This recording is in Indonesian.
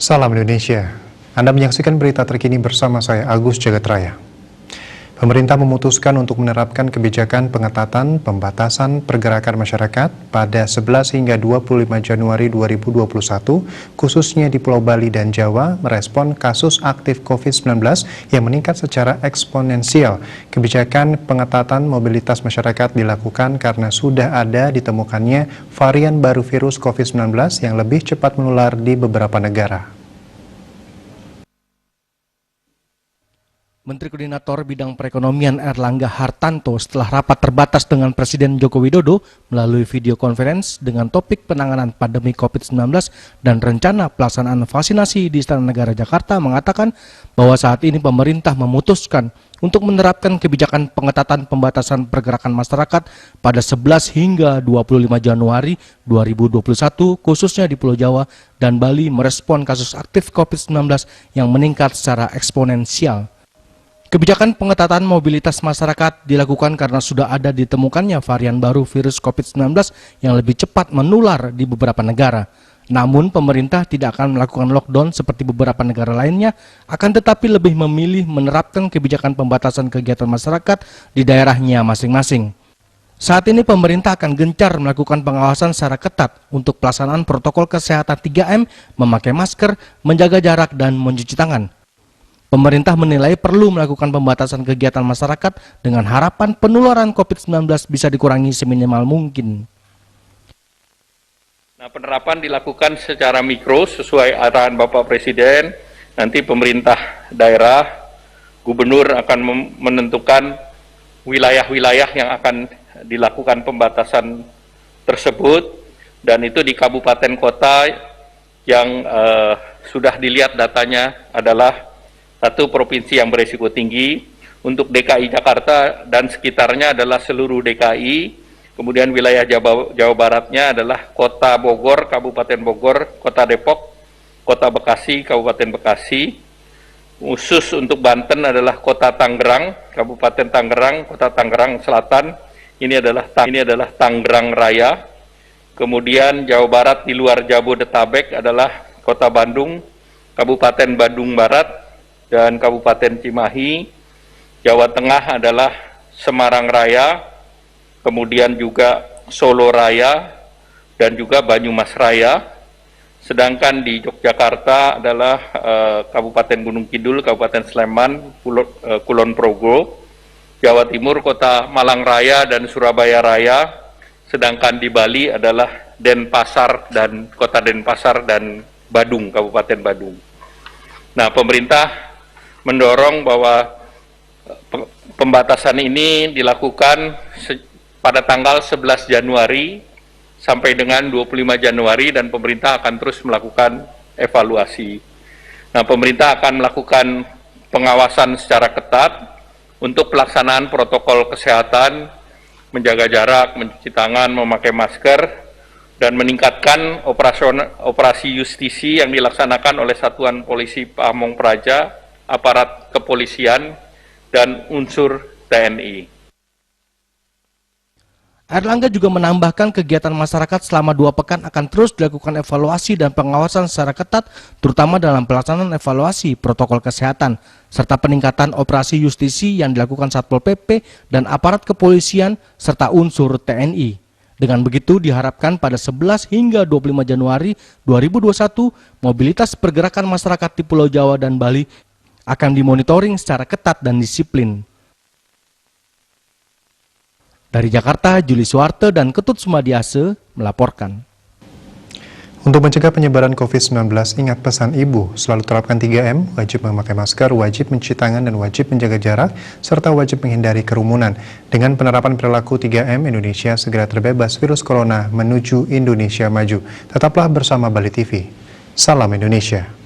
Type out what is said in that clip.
Salam Indonesia. Anda menyaksikan berita terkini bersama saya Agus Jagatraya. Pemerintah memutuskan untuk menerapkan kebijakan pengetatan pembatasan pergerakan masyarakat pada 11 hingga 25 Januari 2021, khususnya di Pulau Bali dan Jawa, merespon kasus aktif COVID-19 yang meningkat secara eksponensial. Kebijakan pengetatan mobilitas masyarakat dilakukan karena sudah ada ditemukannya varian baru virus COVID-19 yang lebih cepat menular di beberapa negara. Menteri Koordinator Bidang Perekonomian Erlangga Hartanto setelah rapat terbatas dengan Presiden Joko Widodo melalui video conference dengan topik penanganan pandemi COVID-19 dan rencana pelaksanaan vaksinasi di Istana Negara Jakarta mengatakan bahwa saat ini pemerintah memutuskan untuk menerapkan kebijakan pengetatan pembatasan pergerakan masyarakat pada 11 hingga 25 Januari 2021 khususnya di Pulau Jawa dan Bali merespon kasus aktif COVID-19 yang meningkat secara eksponensial. Kebijakan pengetatan mobilitas masyarakat dilakukan karena sudah ada ditemukannya varian baru virus COVID-19 yang lebih cepat menular di beberapa negara. Namun pemerintah tidak akan melakukan lockdown seperti beberapa negara lainnya, akan tetapi lebih memilih menerapkan kebijakan pembatasan kegiatan masyarakat di daerahnya masing-masing. Saat ini pemerintah akan gencar melakukan pengawasan secara ketat untuk pelaksanaan protokol kesehatan 3M, memakai masker, menjaga jarak, dan mencuci tangan. Pemerintah menilai perlu melakukan pembatasan kegiatan masyarakat dengan harapan penularan COVID-19 bisa dikurangi seminimal mungkin. Nah, penerapan dilakukan secara mikro sesuai arahan Bapak Presiden. Nanti pemerintah daerah, gubernur akan menentukan wilayah-wilayah yang akan dilakukan pembatasan tersebut. Dan itu di kabupaten kota yang sudah dilihat datanya adalah satu provinsi yang berisiko tinggi. Untuk DKI Jakarta dan sekitarnya adalah seluruh DKI, kemudian wilayah Jawa Baratnya adalah Kota Bogor, Kabupaten Bogor, Kota Depok, Kota Bekasi, Kabupaten Bekasi. Khusus untuk Banten adalah Kota Tangerang, Kabupaten Tangerang, Kota Tangerang Selatan, ini adalah Tangerang Raya. Kemudian Jawa Barat di luar Jabodetabek adalah Kota Bandung, Kabupaten Bandung Barat, dan Kabupaten Cimahi. Jawa Tengah adalah Semarang Raya, kemudian juga Solo Raya, dan juga Banyumas Raya. Sedangkan di Yogyakarta adalah Kabupaten Gunung Kidul, Kabupaten Sleman, Kulon Progo. Jawa Timur Kota Malang Raya dan Surabaya Raya. Sedangkan di Bali adalah Denpasar dan Kota Denpasar dan Badung, Kabupaten Badung. Nah, pemerintah mendorong bahwa pembatasan ini dilakukan pada tanggal 11 Januari sampai dengan 25 Januari dan pemerintah akan terus melakukan evaluasi. Nah, pemerintah akan melakukan pengawasan secara ketat untuk pelaksanaan protokol kesehatan, menjaga jarak, mencuci tangan, memakai masker, dan meningkatkan operasi justisi yang dilaksanakan oleh Satuan Polisi Pamong Praja, aparat kepolisian, dan unsur TNI. Erlangga juga menambahkan kegiatan masyarakat selama 2 pekan akan terus dilakukan evaluasi dan pengawasan secara ketat, terutama dalam pelaksanaan evaluasi protokol kesehatan, serta peningkatan operasi justisi yang dilakukan Satpol PP dan aparat kepolisian, serta unsur TNI. Dengan begitu diharapkan pada 11 hingga 25 Januari 2021, mobilitas pergerakan masyarakat di Pulau Jawa dan Bali akan dimonitoring secara ketat dan disiplin. Dari Jakarta, Juli Suwarte dan Ketut Sumadiase melaporkan. Untuk mencegah penyebaran COVID-19, ingat pesan Ibu, selalu terapkan 3M, wajib memakai masker, wajib mencuci tangan, dan wajib menjaga jarak, serta wajib menghindari kerumunan. Dengan penerapan perilaku 3M, Indonesia segera terbebas virus corona menuju Indonesia maju. Tetaplah bersama Bali TV. Salam Indonesia.